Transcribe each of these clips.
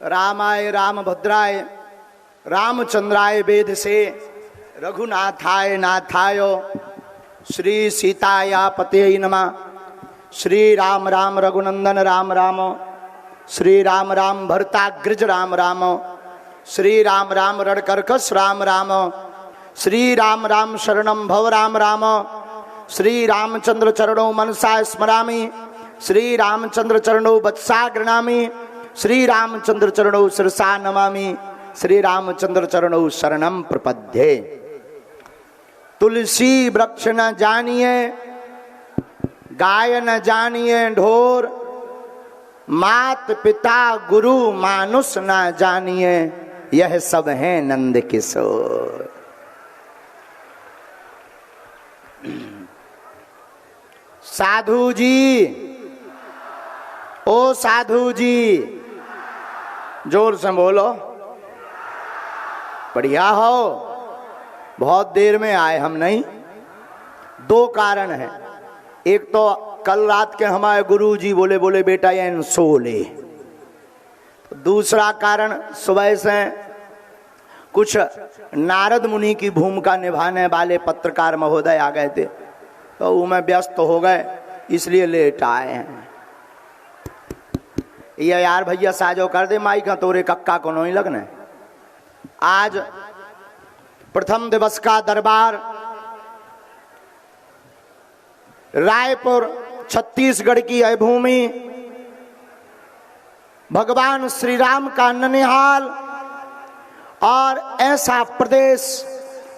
रामाय रामभद्राय रामचंद्राय वेद से रघुनाथाय नाथाय श्री सीताया पते नमः। श्री राम राम रघुनंदन राम राम, श्री राम राम भरताग्रज राम राम, श्री राम राम रणकर्कश राम राम, श्री राम राम शरणं भव राम राम, श्री रामचंद्र चरणों मनसा स्मरामि, श्री रामचंद्र चरणों वत्सा गृणामि, श्री रामचंद्र चरणों शिरसा नमामि, श्री रामचंद्र चरणों शरणं प्रपद्ये। तुलसी वृक्ष न जानिए, गाय न जानिए ढोर, मात पिता गुरु मानुष न जानिए, यह सब है नंद किशोर। साधु जी, ओ साधु जी, जोर से बोलो। बढ़िया हो, बहुत देर में आए हम नहीं। दो कारण हैं। एक तो कल रात के हमारे गुरु जी बोले बेटा ये सो ले। दूसरा कारण सुबह से कुछ नारद मुनि की भूमिका निभाने वाले पत्रकार महोदय आ गए थे, तो वो में व्यस्त हो गए, इसलिए लेट आए हैं। ये यार भैया साजो कर दे माई का, तोरे कक्का को नहीं लगने। आज प्रथम दिवस का दरबार रायपुर छत्तीसगढ़ की है भूमि, भगवान श्री राम का ननिहाल, और ऐसा प्रदेश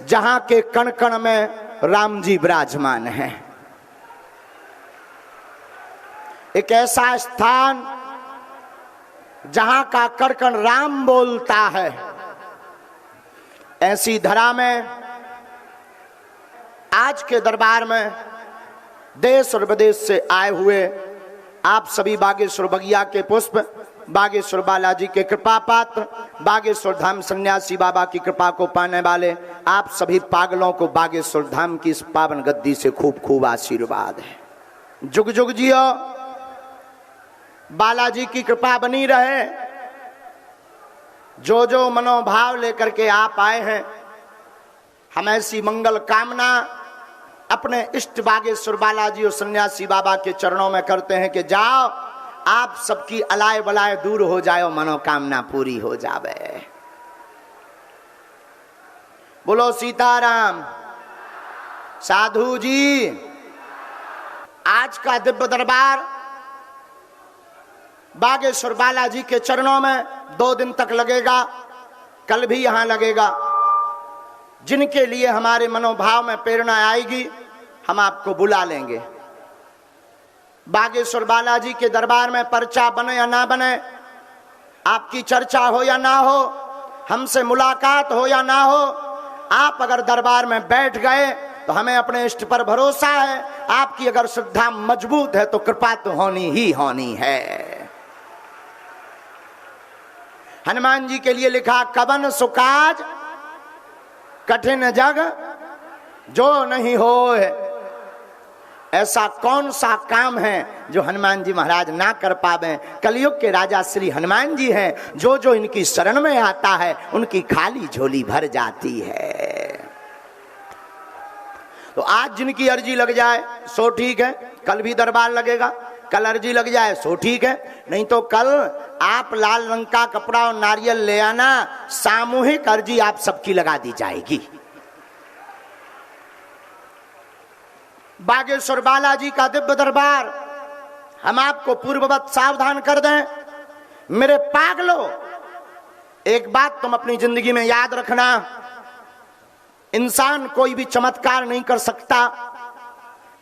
जहां के कण कण में राम जी विराजमान हैं। एक ऐसा स्थान जहां का कण कण राम बोलता है। ऐसी धरा में आज के दरबार में देश और विदेश से आए हुए आप सभी बागेश्वर बगिया के पुष्प, बागेश्वर बालाजी के कृपा पात्र, बागेश्वर धाम सन्यासी बाबा की कृपा को पाने वाले आप सभी पागलों को बागेश्वर धाम की इस पावन गद्दी से खूब खूब आशीर्वाद है। जुग जुग जियो, बालाजी की कृपा बनी रहे। जो जो मनोभाव लेकर के आप आए हैं, हम ऐसी मंगल कामना अपने इष्ट बागेश्वर बालाजी और सन्यासी बाबा के चरणों में करते हैं कि जाओ, आप सबकी अलाय बलाय दूर हो जाए, मनोकामना पूरी हो जावे। बोलो सीताराम। साधु जी, आज का दिव्य दरबार बागेश्वर बालाजी के चरणों में 2 दिन तक लगेगा, कल भी यहां लगेगा। जिनके लिए हमारे मनोभाव में प्रेरणा आएगी, हम आपको बुला लेंगे। बागेश्वर बालाजी के दरबार में पर्चा बने या ना बने, आपकी चर्चा हो या ना हो, हमसे मुलाकात हो या ना हो, आप अगर दरबार में बैठ गए तो हमें अपने इष्ट पर भरोसा है। आपकी अगर श्रद्धा मजबूत है तो कृपा तो होनी ही होनी है। हनुमान जी के लिए लिखा, कवन सुकाज कठिन जग जो नहीं होए। ऐसा कौन सा काम है जो हनुमान जी महाराज ना कर पावे। कलयुग के राजा श्री हनुमान जी हैं, जो जो इनकी शरण में आता है उनकी खाली झोली भर जाती है। तो आज जिनकी अर्जी लग जाए सो ठीक है, कल भी दरबार लगेगा। कल अर्जी लग जाए सो ठीक है, नहीं तो कल आप लाल रंग का कपड़ा और नारियल ले आना, सामूहिक अर्जी आप सबकी लगा दी जाएगी। बागेश्वर बालाजी का दिव्य दरबार, हम आपको पूर्ववत सावधान कर दें। मेरे पागलों, एक बात तुम अपनी जिंदगी में याद रखना, इंसान कोई भी चमत्कार नहीं कर सकता,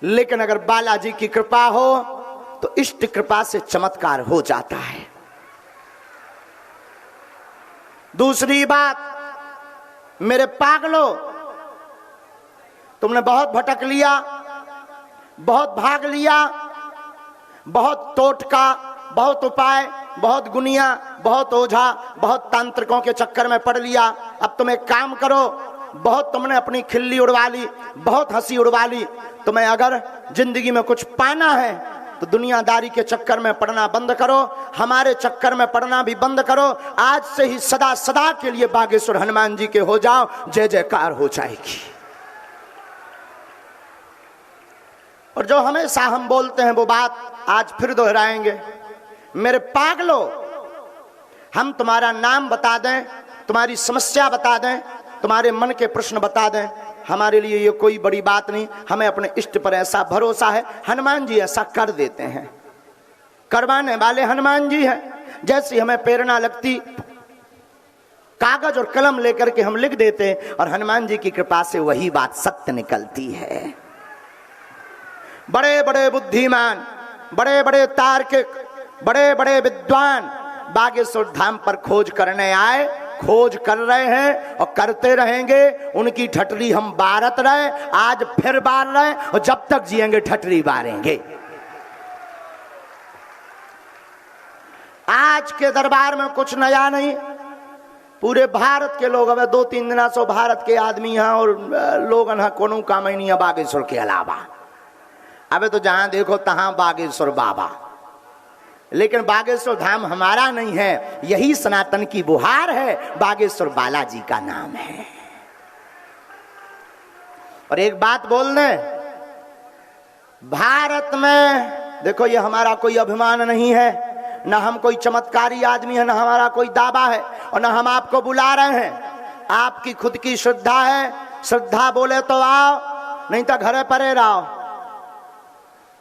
लेकिन अगर बालाजी की कृपा हो तो इष्ट कृपा से चमत्कार हो जाता है। दूसरी बात, मेरे पागलों, तुमने बहुत भटक लिया, बहुत भाग लिया, बहुत टोटका, बहुत उपाय, बहुत गुनिया, बहुत ओझा, बहुत तांत्रिकों के चक्कर में पड़ लिया। अब तुम एक काम करो, बहुत तुमने अपनी खिल्ली उड़वा ली, बहुत हंसी उड़वा ली। तुम्हें अगर जिंदगी में कुछ पाना है तो दुनियादारी के चक्कर में पड़ना बंद करो, हमारे चक्कर में पड़ना भी बंद करो। आज से ही सदा सदा के लिए बागेश्वर हनुमान जी के हो जाओ, जय जयकार हो जाएगी। और जो हमेशा हम बोलते हैं वो बात आज फिर दोहराएंगे। मेरे पागलों, हम तुम्हारा नाम बता दें, तुम्हारी समस्या बता दें, तुम्हारे मन के प्रश्न बता दें, हमारे लिए ये कोई बड़ी बात नहीं। हमें अपने इष्ट पर ऐसा भरोसा है, हनुमान जी ऐसा कर देते हैं, करवाने वाले हनुमान जी हैं। जैसी हमें प्रेरणा लगती, कागज और कलम लेकर के हम लिख देते और हनुमान जी की कृपा से वही बात सत्य निकलती है। बड़े बड़े बुद्धिमान, बड़े बड़े तार्किक, बड़े बड़े विद्वान बागेश्वर धाम पर खोज करने आए, खोज कर रहे हैं और करते रहेंगे। उनकी ठटरी हम बारत रहे, आज फिर बार रहे और जब तक जिएंगे ठटरी बारेंगे। आज के दरबार में कुछ नया नहीं। पूरे भारत के लोग, अब 2-3 दिना सो भारत के आदमी हैं और लोग यहाँ कोनो काम ही नहीं है बागेश्वर के अलावा। अबे तो जहां देखो तहां बागेश्वर बाबा, लेकिन बागेश्वर धाम हमारा नहीं है, यही सनातन की बुहार है, बागेश्वर बालाजी का नाम है। और एक बात बोलने, भारत में देखो ये हमारा कोई अभिमान नहीं है, ना हम कोई चमत्कारी आदमी है, ना हमारा कोई दावा है और ना हम आपको बुला रहे हैं। आपकी खुद की श्रद्धा है, श्रद्धा बोले तो आओ, नहीं तो घरे परे रहो,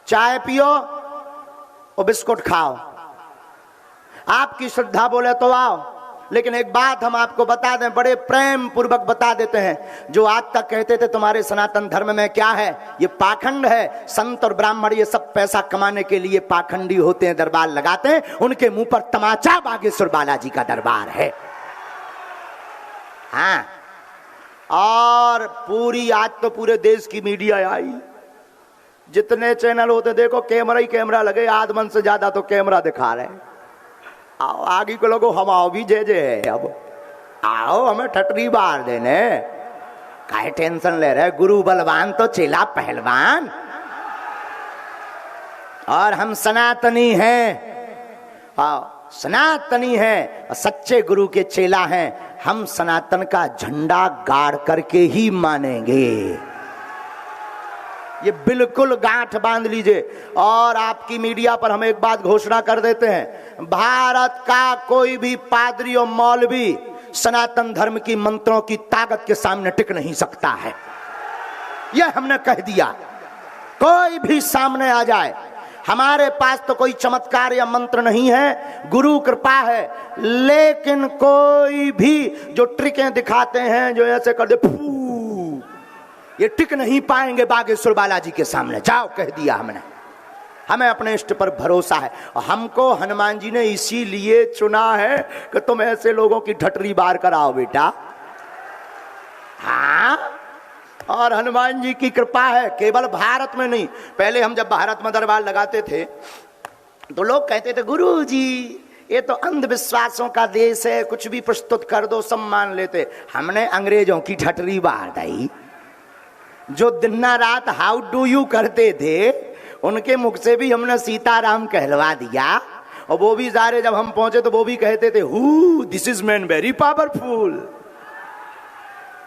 चाय पियो और बिस्कुट खाओ। आपकी श्रद्धा बोले तो आओ। लेकिन एक बात हम आपको बता दें, बड़े प्रेम पूर्वक बता देते हैं, जो आज तक कहते थे तुम्हारे सनातन धर्म में क्या है, ये पाखंड है, संत और ब्राह्मण ये सब पैसा कमाने के लिए पाखंडी होते हैं, दरबार लगाते हैं, उनके मुंह पर तमाचा बागेश्वर बालाजी का दरबार है। हाँ, और पूरी आज तो पूरे देश की मीडिया आई, जितने चैनल होते देखो कैमरा ही कैमरा लगे, आध मन से ज्यादा तो कैमरा दिखा रहे हैं। आओ आगे को लोगों, हम आओ भी जे जे है, अब आओ हमें ठटरी बार देने, काहे टेंशन ले रहे, गुरु बलवान तो चेला पहलवान। और हम सनातनी हैं, आओ सनातनी हैं, सच्चे गुरु के चेला हैं। हम सनातन का झंडा गाड़ करके ही मानेंगे, ये बिल्कुल गांठ बांध लीजिए। और आपकी मीडिया पर हम एक बात घोषणा कर देते हैं, भारत का कोई भी पादरी और मौलवी सनातन धर्म की मंत्रों की ताकत के सामने टिक नहीं सकता है, यह हमने कह दिया। कोई भी सामने आ जाए, हमारे पास तो कोई चमत्कार या मंत्र नहीं है, गुरु कृपा है, लेकिन कोई भी जो ट्रिकें दिखाते हैं, जो ऐसे कर दे फू, ये टिक नहीं पाएंगे बागेश्वर बालाजी के सामने। जाओ, कह दिया हमने, हमें अपने इष्ट पर भरोसा है। और हमको हनुमान जी ने इसीलिए चुना है कि तुम ऐसे लोगों की ठटरी बार कराओ बेटा। हाँ, और हनुमान जी की कृपा है, केवल भारत में नहीं। पहले हम जब भारत में दरबार लगाते थे तो लोग कहते थे गुरु जी ये तो अंधविश्वासों का देश है, कुछ भी प्रस्तुत कर दो सब मान लेते। हमने अंग्रेजों की ठटरी बार दी, जो दिन रात हाउ डू यू करते थे, उनके मुख से भी हमने सीताराम कहलवा दिया। और वो भी सारे जब हम पहुंचे तो वो भी कहते थे who this is man very powerful.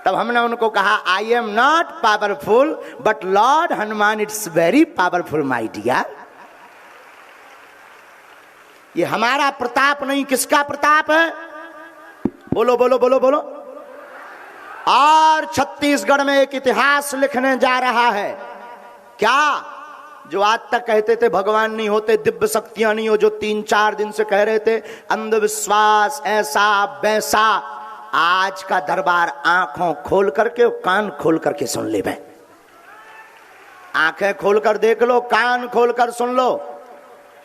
तब हमने उनको कहा I am not powerful but lord Hanuman it's very powerful my dear. ये हमारा प्रताप नहीं, किसका प्रताप है? बोलो बोलो बोलो बोलो। और छत्तीसगढ़ में एक इतिहास लिखने जा रहा है। क्या? जो आज तक कहते थे भगवान नहीं होते, दिव्य शक्तियां नहीं हो, जो 3-4 दिन से कह रहे थे अंधविश्वास ऐसा वैसा, आज का दरबार आंखों खोल करके कान खोल करके सुन ले। भाई आंखें खोलकर देख लो, कान खोलकर सुन लो।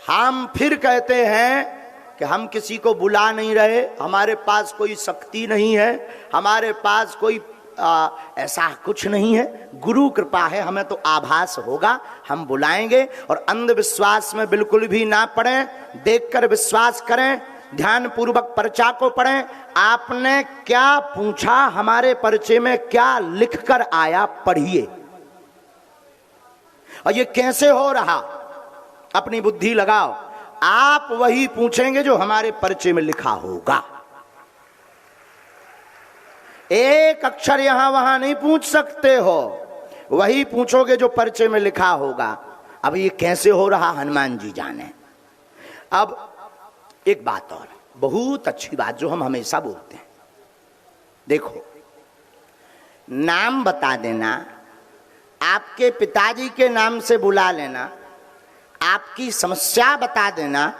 हम फिर कहते हैं कि हम किसी को बुला नहीं रहे, हमारे पास कोई शक्ति नहीं है, हमारे पास कोई ऐसा कुछ नहीं है, गुरु कृपा है। हमें तो आभास होगा, हम बुलाएंगे। और अंधविश्वास में बिल्कुल भी ना पड़ें, देखकर विश्वास करें, ध्यान पूर्वक पर्चा को पढ़ें। आपने क्या पूछा, हमारे पर्चे में क्या लिखकर आया, पढ़िए। और ये कैसे हो रहा, अपनी बुद्धि लगाओ, आप वही पूछेंगे जो हमारे पर्चे में लिखा होगा। एक अक्षर यहां वहां नहीं पूछ सकते हो, वही पूछोगे जो पर्चे में लिखा होगा। अब ये कैसे हो रहा हनुमान जी जाने। अब एक बात और, बहुत अच्छी बात जो हम हमेशा बोलते हैं, देखो नाम बता देना, आपके पिताजी के नाम से बुला लेना, आपकी समस्या बता देना,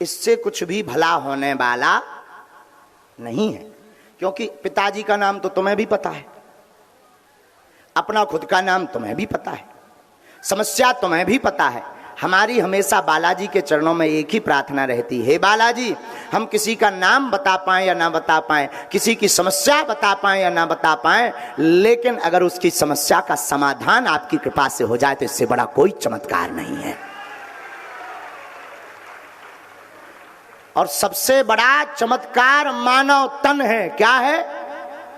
इससे कुछ भी भला होने वाला नहीं है। क्योंकि पिताजी का नाम तो तुम्हें भी पता है, अपना खुद का नाम तुम्हें भी पता है, समस्या तुम्हें भी पता है। हमारी हमेशा बालाजी के चरणों में एक ही प्रार्थना रहती है, हे बालाजी, हम किसी का नाम बता पाएं या ना बता पाएं, किसी की समस्या बता पाएं या ना बता पाएं, लेकिन अगर उसकी समस्या का समाधान आपकी कृपा से हो जाए तो इससे बड़ा कोई चमत्कार नहीं है। और सबसे बड़ा चमत्कार मानव तन है। क्या है?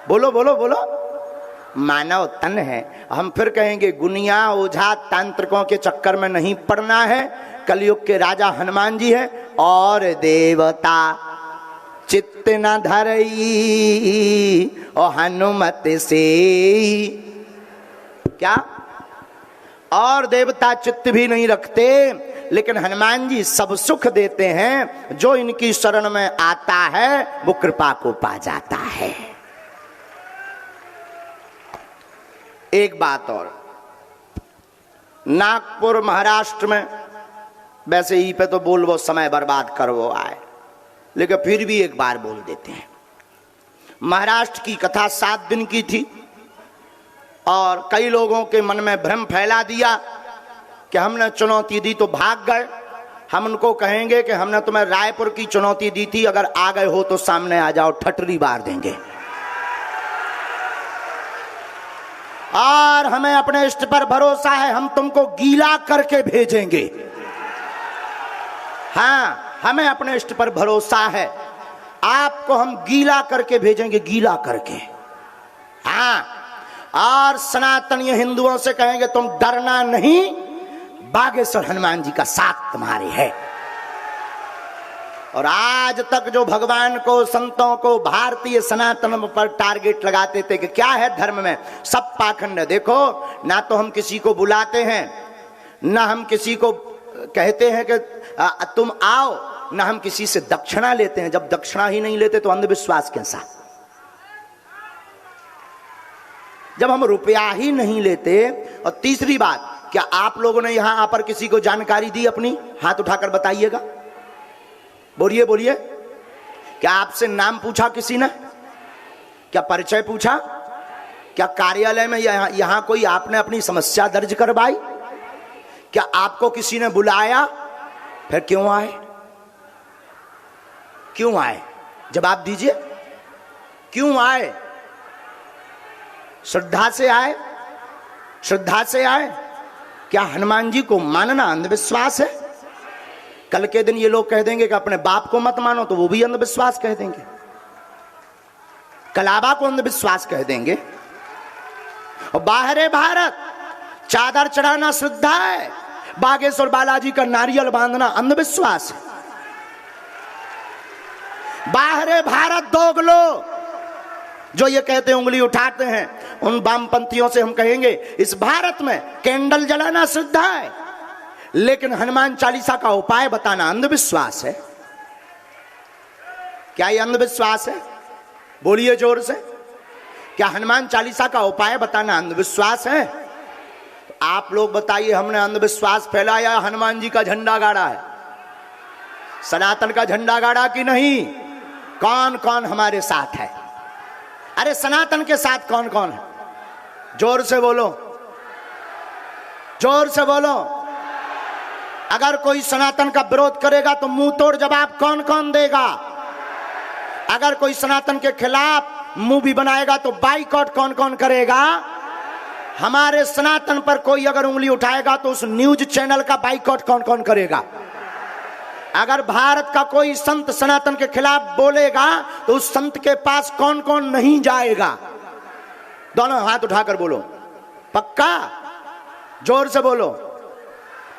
बोलो बोलो बोलो। मानव तन है। हम फिर कहेंगे गुनिया ओझा तांत्रिकों के चक्कर में नहीं पड़ना है। कलयुग के राजा हनुमान जी हैं। और देवता चित्त न धरई और हनुमत से, क्या? और देवता चित्त भी नहीं रखते, लेकिन हनुमान जी सब सुख देते हैं। जो इनकी शरण में आता है वो कृपा को पा जाता है। एक बात और, नागपुर महाराष्ट्र में, वैसे ही पे तो बोल वो समय बर्बाद कर वो आए, लेकिन फिर भी एक बार बोल देते हैं। महाराष्ट्र की कथा 7 दिन की थी और कई लोगों के मन में भ्रम फैला दिया कि हमने चुनौती दी तो भाग गए। हम उनको कहेंगे कि हमने तुम्हें रायपुर की चुनौती दी थी, अगर आ गए हो तो सामने आ जाओ, ठटरी बार देंगे। और हमें अपने इष्ट पर भरोसा है, हम तुमको गीला करके भेजेंगे। हाँ, हमें अपने इष्ट पर भरोसा है, आपको हम गीला करके भेजेंगे, गीला करके। हाँ, और सनातनी हिंदुओं से कहेंगे तुम डरना नहीं, बागेश्वर हनुमान जी का साथ तुम्हारे है। और आज तक जो भगवान को, संतों को, भारतीय सनातन पर टारगेट लगाते थे कि क्या है धर्म में, सब पाखंड है। देखो, ना तो हम किसी को बुलाते हैं, ना हम किसी को कहते हैं कि तुम आओ, ना हम किसी से दक्षिणा लेते हैं। जब दक्षिणा ही नहीं लेते तो अंधविश्वास कैसा? जब हम रुपया ही नहीं लेते। और तीसरी बात, क्या आप लोगों ने यहां आकर किसी को जानकारी दी अपनी? हाथ उठाकर बताइएगा, बोलिए बोलिए। क्या आपसे नाम पूछा किसी ने? क्या परिचय पूछा? क्या कार्यालय में यहां कोई आपने अपनी समस्या दर्ज करवाई? क्या आपको किसी ने बुलाया? फिर क्यों आए? क्यों आए? जवाब दीजिए, क्यों आए? श्रद्धा से आए? श्रद्धा से आए? क्या हनुमान जी को मानना अंधविश्वास है? कल के दिन ये लोग कह देंगे कि अपने बाप को मत मानो, तो वो भी अंधविश्वास कह देंगे, कलाबा को अंधविश्वास कह देंगे। और बाहरे भारत चादर चढ़ाना श्रद्धा है, बागेश्वर बालाजी का नारियल बांधना अंधविश्वास है। बाहरे भारत दोगलो जो ये कहते हैं, उंगली उठाते हैं, उन वामपंथियों से हम कहेंगे इस भारत में कैंडल जलाना श्रद्धा है, लेकिन हनुमान चालीसा का उपाय बताना अंधविश्वास है। क्या ये अंधविश्वास है? बोलिए जोर से। क्या हनुमान चालीसा का उपाय बताना अंधविश्वास है? आप लोग बताइए, हमने अंधविश्वास फैलाया, हनुमान जी का झंडा गाड़ा है, सनातन का झंडा गाड़ा कि नहीं? कौन कौन हमारे साथ है? अरे सनातन के साथ कौन कौन है? जोर से बोलो, जोर से बोलो। अगर कोई सनातन का विरोध करेगा तो मुंह तोड़ जवाब कौन कौन देगा? अगर कोई सनातन के खिलाफ मुंह भी बनाएगा तो बाइकआउट कौन कौन करेगा? हमारे सनातन पर कोई अगर उंगली उठाएगा तो उस न्यूज चैनल का बाइकआउट कौन कौन करेगा? अगर भारत का कोई संत सनातन के खिलाफ बोलेगा तो उस संत के पास कौन कौन नहीं जाएगा? दोनों हाथ उठाकर बोलो, पक्का? जोर से बोलो।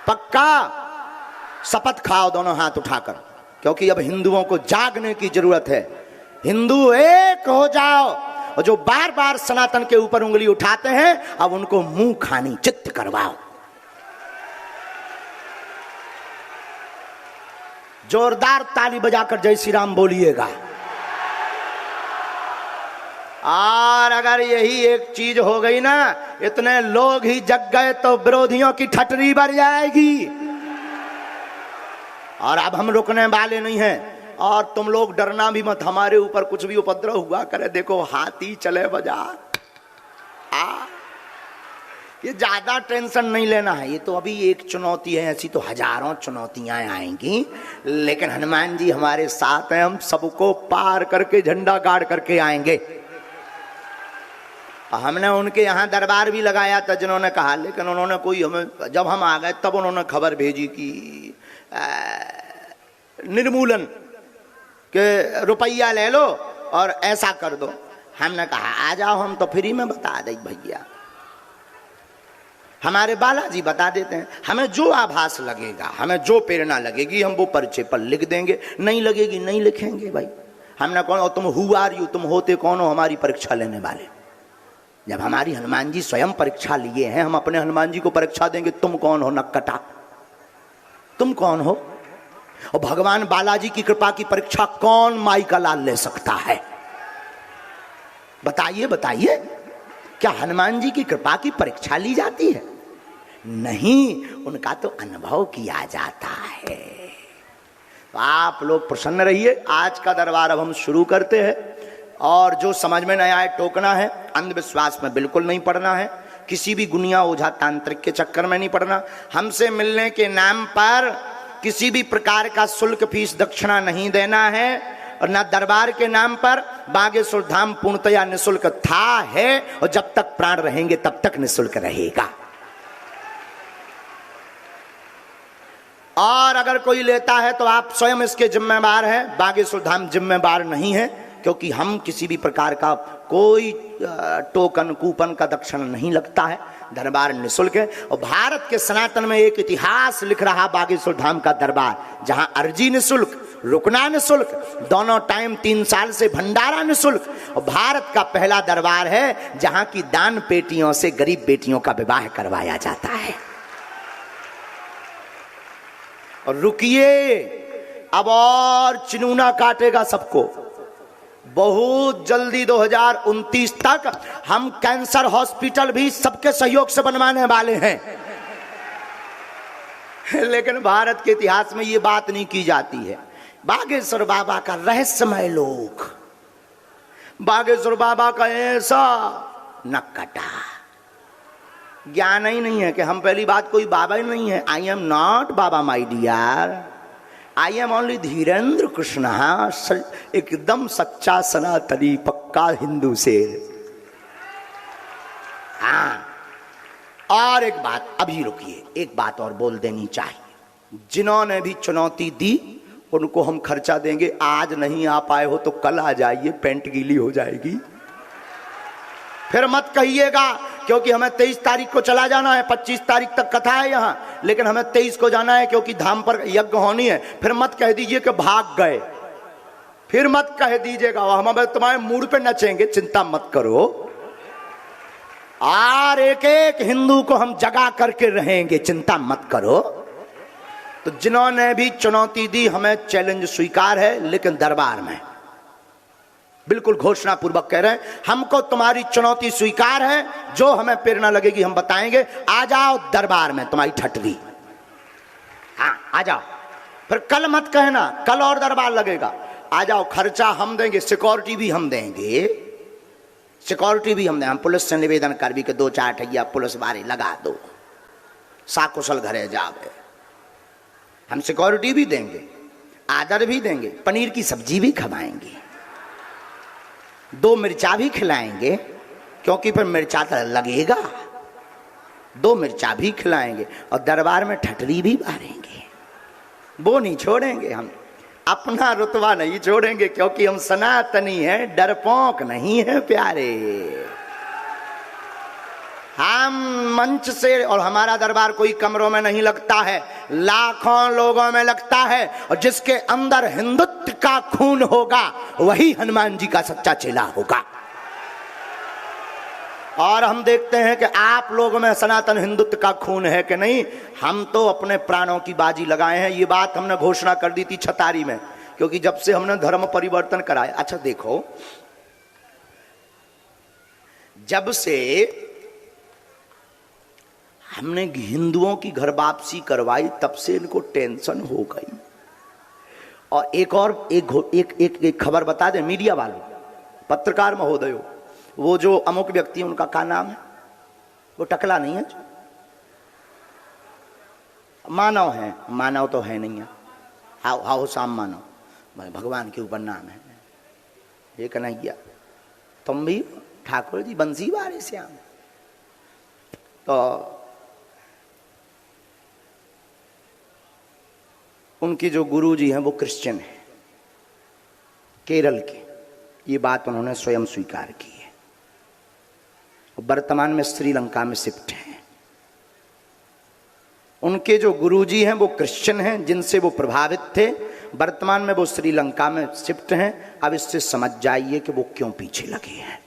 पक्का शपथ खाओ दोनों हाथ उठाकर, क्योंकि अब हिंदुओं को जागने की जरूरत है। हिंदू एक हो जाओ, और जो बार बार सनातन के ऊपर उंगली उठाते हैं अब उनको मुंह खानी चित्त करवाओ। जोरदार ताली बजाकर जय श्री राम बोलिएगा। और अगर यही एक चीज हो गई ना, इतने लोग ही जग गए तो विरोधियों की ठटरी बढ़ जाएगी। और अब हम रुकने वाले नहीं हैं। और तुम लोग डरना भी मत, हमारे ऊपर कुछ भी उपद्रव हुआ करे, देखो हाथी चले बाजार। ये ज्यादा टेंशन नहीं लेना है, ये तो अभी एक चुनौती है, ऐसी तो हजारों चुनौतियां आएंगी, लेकिन हनुमान जी हमारे साथ हैं, हम सबको पार करके झंडा गाड़ करके आएंगे। हमने उनके यहाँ दरबार भी लगाया था जिन्होंने कहा, लेकिन उन्होंने कोई हमें, जब हम आ गए तब उन्होंने खबर भेजी कि निर्मूलन के रुपया ले लो और ऐसा कर दो। हमने कहा आ जाओ, हम तो फ्री में बता दें भैया, हमारे बालाजी बता देते हैं। हमें जो आभास लगेगा, हमें जो प्रेरणा लगेगी, हम वो पर्चे पर लिख देंगे, नहीं लगेगी नहीं लिखेंगे भाई। हमने कौन, तुम हु आर यू, तुम होते कौन हो हमारी परीक्षा लेने वाले? जब हमारी हनुमान जी स्वयं परीक्षा लिए हैं, हम अपने हनुमान जी को परीक्षा देंगे तुम कौन हो नक्कटा, तुम कौन हो? और भगवान बालाजी की कृपा की परीक्षा कौन माई का लाल ले सकता है? बताइए बताइए, क्या हनुमान जी की कृपा की परीक्षा ली जाती है? नहीं, उनका तो अनुभव किया जाता है। तो आप लोग प्रसन्न रहिए। आज का दरबार अब हम शुरू करते हैं, और जो समझ में नहीं आए टोकना है, अंधविश्वास में बिल्कुल नहीं पड़ना है, किसी भी गुनिया ओझा तांत्रिक के चक्कर में नहीं पड़ना। हमसे मिलने के नाम पर किसी भी प्रकार का शुल्क फीस दक्षिणा नहीं देना है, और ना दरबार के नाम पर। बागेश्वर धाम पूर्णतया निःशुल्क था, है, और जब तक प्राण रहेंगे तब तक निःशुल्क रहेगा। और अगर कोई लेता है तो आप स्वयं इसके जिम्मेवार हैं, बागेश्वर धाम जिम्मेवार नहीं है, क्योंकि हम किसी भी प्रकार का कोई टोकन कूपन का दक्षिणा नहीं लगता है। दरबार निःशुल्क है, और भारत के सनातन में एक इतिहास लिख रहा बागेश्वर धाम का दरबार, जहां अर्जी निःशुल्क, रुकना निःशुल्क, दोनों टाइम 3 साल से भंडारा निःशुल्क, और भारत का पहला दरबार है जहां की दान पेटियों से गरीब बेटियों का विवाह करवाया जाता है। और रुकिए, अब और चिनूना काटेगा सबको। बहुत जल्दी 2029 तक हम कैंसर हॉस्पिटल भी सबके सहयोग से बनवाने वाले हैं। लेकिन भारत के इतिहास में ये बात नहीं की जाती है। बागेश्वर बाबा का रहस्यमय लोक, बागेश्वर बाबा का ऐसा नक्कटा ज्ञान ही नहीं है कि हम, पहली बात कोई बाबा ही नहीं है। आई एम नॉट बाबा my dear, I am only Dhirendra Krishna, एकदम सच्चा सनातनी पक्का हिंदू से। हाँ, और एक बात, अभी रुकिए, एक बात और बोल देनी चाहिए। जिन्होंने भी चुनौती दी उनको हम खर्चा देंगे। आज नहीं आ पाए हो तो कल आ जाइए, पेंट गीली हो जाएगी। फिर मत कहिएगा, क्योंकि हमें 23 तारीख को चला जाना है, 25 तारीख तक कथा है यहाँ, लेकिन हमें 23 को जाना है क्योंकि धाम पर यज्ञ होनी है। फिर मत कह दीजिए कि भाग गए, फिर मत कह दीजिएगा हम तुम्हारे मूड पे नचेंगे, चिंता मत करो। और एक एक हिंदू को हम जगा करके रहेंगे, चिंता मत करो। तो जिन्होंने भी चुनौती दी, हमें चैलेंज स्वीकार है, लेकिन दरबार में बिल्कुल घोषणा पूर्वक कह रहे हैं, हमको तुम्हारी चुनौती स्वीकार है, जो हमें प्रेरणा लगेगी हम बताएंगे। आ जाओ दरबार में, तुम्हारी ठटरी, हाँ आ जाओ। फिर कल मत कहना कल और दरबार लगेगा, आ जाओ। खर्चा हम देंगे, सिक्योरिटी भी हम देंगे, सिक्योरिटी भी हम देंगे। हम पुलिस से निवेदन कर भी कि 2-4 ठैया पुलिस बारी लगा दो, साकुशल घरे जावे। हम सिक्योरिटी भी देंगे, आदर भी देंगे, पनीर की सब्जी भी खवाएंगे, 2 मिर्चा भी खिलाएंगे, क्योंकि फिर मिर्चा तो लगेगा, 2 मिर्चा भी खिलाएंगे, और दरबार में ठटरी भी मारेंगे। वो नहीं छोड़ेंगे, हम अपना रुतबा नहीं छोड़ेंगे, क्योंकि हम सनातनी हैं, डरपोक नहीं है प्यारे। हम मंच से, और हमारा दरबार कोई कमरों में नहीं लगता है, लाखों लोगों में लगता है, और जिसके अंदर हिंदुत्व का खून होगा वही हनुमान जी का सच्चा चेला होगा। और हम देखते हैं कि आप लोगों में सनातन हिंदुत्व का खून है कि नहीं। हम तो अपने प्राणों की बाजी लगाए हैं। ये बात हमने घोषणा कर दी थी छतारी में, क्योंकि जब से हमने धर्म परिवर्तन कराया। अच्छा देखो, जब से हमने हिंदुओं की घर वापसी करवाई तब से इनको टेंशन हो गई। और एक खबर बता दें मीडिया वालों, पत्रकार महोदयों, वो जो अमुक व्यक्ति है उनका क्या नाम है, वो टकला नहीं है, मानव है, मानव तो है नहीं है, हाउ शाम मानव, भगवान के ऊपर नाम है, ये कन्हैया, तुम भी ठाकुर जी बंसी वाले श्याम। तो उनके जो गुरु जी हैं वो क्रिश्चियन हैं, केरल के, ये बात उन्होंने स्वयं स्वीकार की है। वर्तमान में श्रीलंका में शिफ्ट हैं। उनके जो गुरुजी हैं वो क्रिश्चियन हैं, जिनसे वो प्रभावित थे। वर्तमान में वो श्रीलंका में शिफ्ट हैं। अब इससे समझ जाइए कि वो क्यों पीछे लगे हैं।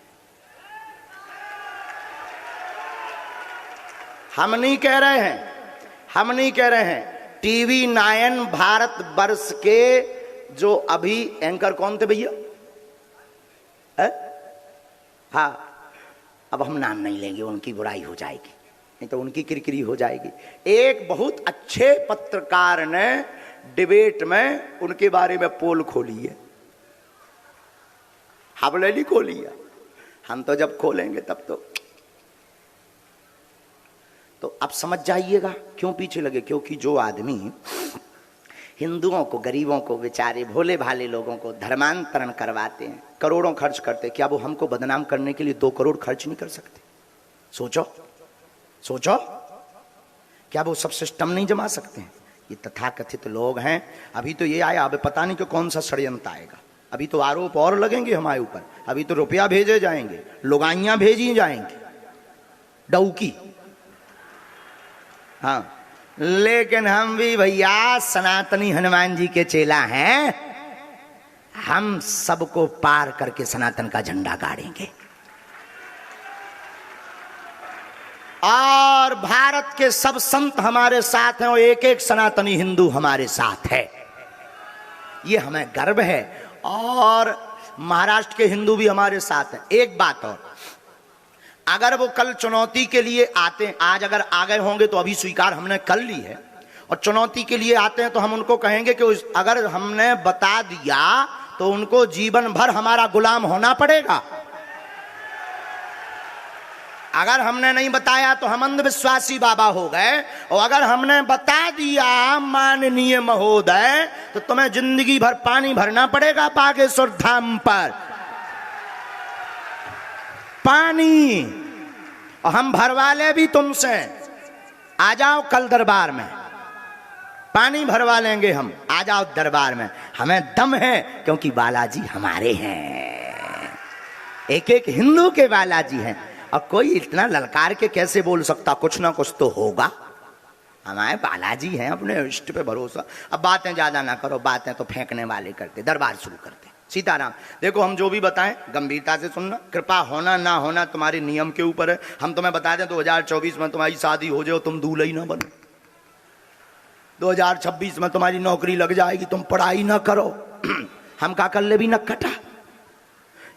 हम नहीं कह रहे हैं, हम नहीं कह रहे हैं। टीवी 9 भारत वर्ष के जो अभी एंकर कौन थे भैया? हाँ, अब हम नाम नहीं लेंगे, उनकी बुराई हो जाएगी, नहीं तो उनकी किरकिरी हो जाएगी। एक बहुत अच्छे पत्रकार ने डिबेट में उनके बारे में पोल खोली है, हमने नहीं खोली है, हम तो जब खोलेंगे तब तो अब समझ जाइएगा क्यों पीछे लगे। क्योंकि जो आदमी हिंदुओं को, गरीबों को, बेचारे भोले भाले लोगों को धर्मांतरण करवाते हैं, करोड़ों खर्च करते हैं, क्या वो हमको बदनाम करने के लिए 2 करोड़ खर्च नहीं कर सकते? सोचो सोचो, क्या वो सब सिस्टम नहीं जमा सकते हैं? ये तथाकथित लोग हैं। अभी तो ये आया, अब पता नहीं कि कौन सा षड्यंत्र आएगा। अभी तो आरोप और लगेंगे हमारे ऊपर, अभी तो रुपया भेजे जाएंगे, लुगाइयां भेजी जाएंगी, डौकी। हाँ, लेकिन हम भी भैया सनातनी हनुमान जी के चेला हैं। हम सबको पार करके सनातन का झंडा गाड़ेंगे। और भारत के सब संत हमारे साथ हैं और एक एक सनातनी हिंदू हमारे साथ है, ये हमें गर्व है। और महाराष्ट्र के हिंदू भी हमारे साथ हैं। एक बात और, अगर वो कल चुनौती के लिए आते हैं, आज अगर आ गए होंगे तो अभी स्वीकार हमने कर ली है, और चुनौती के लिए आते हैं तो हम उनको कहेंगे कि अगर हमने बता दिया तो उनको जीवन भर हमारा गुलाम होना पड़ेगा। अगर हमने नहीं बताया तो हम अंधविश्वासी बाबा हो गए, और अगर हमने बता दिया माननीय महोदय तो तुम्हें जिंदगी भर पानी भरना पड़ेगा बागेश्वर धाम पर, पानी। और हम भरवा ले भी तुमसे, आ जाओ कल दरबार में, पानी भरवा लेंगे हम, आ जाओ दरबार में। हमें दम है क्योंकि बालाजी हमारे हैं, एक एक हिंदू के बालाजी हैं। और कोई इतना ललकार के कैसे बोल सकता, कुछ ना कुछ तो होगा। हमारे बालाजी हैं, अपने इष्ट पे भरोसा। अब बातें ज्यादा ना करो, बातें तो फेंकने वाले करते, दरबार शुरू करते। सीताराम, देखो हम जो भी बताएं गंभीरता से सुनना, कृपा होना ना होना तुम्हारे नियम के ऊपर है। हम तुम्हें बता दें 2024 में तुम्हारी शादी हो जाए, तुम दूल्हा ही ना बनो, 2026 में तुम्हारी नौकरी लग जाएगी, तुम पढ़ाई ना करो, हम का कर ले भी न कटा।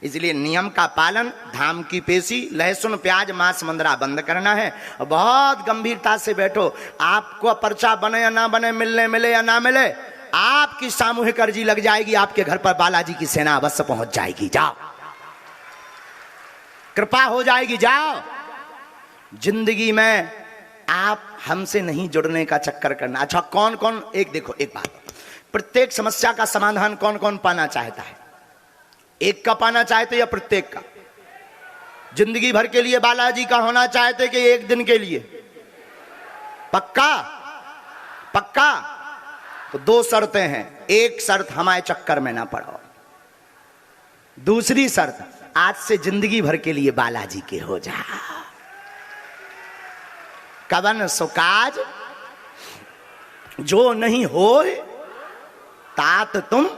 इसलिए नियम का पालन, धाम की पेशी, लहसुन प्याज मांस मंदरा बंद करना है। और बहुत गंभीरता से बैठो, आपको पर्चा बने या ना बने, मिलने मिले या ना मिले, आपकी सामूहिक अर्जी लग जाएगी, आपके घर पर बालाजी की सेना अवश्य पहुंच जाएगी। जाओ, कृपा हो जाएगी, जाओ। जिंदगी में आप हमसे नहीं जुड़ने का चक्कर करना। अच्छा, कौन कौन, एक देखो एक बात, प्रत्येक समस्या का समाधान कौन कौन पाना चाहता है? एक का पाना चाहते या प्रत्येक का? जिंदगी भर के लिए बालाजी का होना चाहते कि एक दिन के लिए? पक्का? पक्का? तो 2 शर्तें हैं। एक शर्त, हमारे चक्कर में ना पड़ो। दूसरी शर्त, आज से जिंदगी भर के लिए बालाजी के हो जा। कवन सुकाज जो नहीं होए तात तुम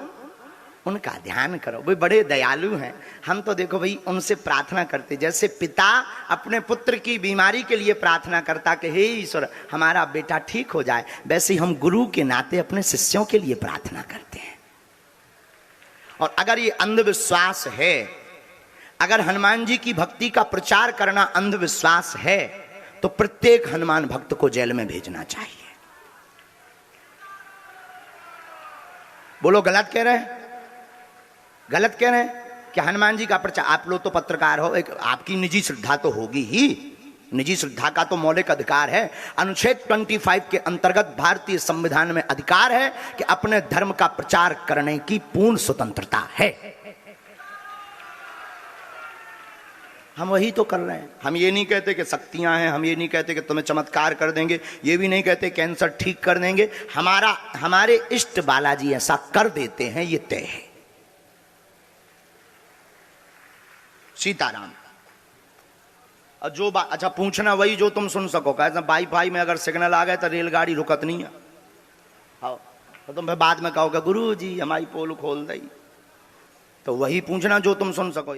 उनका ध्यान करो। भाई बड़े दयालु हैं। हम तो देखो भाई उनसे प्रार्थना करते, जैसे पिता अपने पुत्र की बीमारी के लिए प्रार्थना करता कि हे ईश्वर हमारा बेटा ठीक हो जाए, वैसे ही हम गुरु के नाते अपने शिष्यों के लिए प्रार्थना करते हैं। और अगर ये अंधविश्वास है, अगर हनुमान जी की भक्ति का प्रचार करना अंधविश्वास है, तो प्रत्येक हनुमान भक्त को जेल में भेजना चाहिए। बोलो गलत कह रहे हैं? गलत कह रहे हैं कि हनुमान जी का प्रचार? आप लोग तो पत्रकार हो, एक आपकी निजी श्रद्धा तो होगी ही, निजी श्रद्धा का तो मौलिक अधिकार है। अनुच्छेद 25 के अंतर्गत भारतीय संविधान में अधिकार है कि अपने धर्म का प्रचार करने की पूर्ण स्वतंत्रता है। हम वही तो कर रहे हैं। हम ये नहीं कहते कि शक्तियां हैं, हम ये नहीं कहते कि तुम्हें चमत्कार कर देंगे, ये भी नहीं कहते कैंसर ठीक कर देंगे। हमारे इष्ट बालाजी ऐसा कर देते हैं, ये तय है। सीताराम। और जो अच्छा पूछना वही जो तुम सुन सको। कहते वाईफाई में अगर सिग्नल आ गए तो रेलगाड़ी रुकत नहीं है। हाँ, तो तुम फिर बाद में कहोगे गुरु जी हमारी पोल खोल दी। तो वही पूछना जो तुम सुन सको।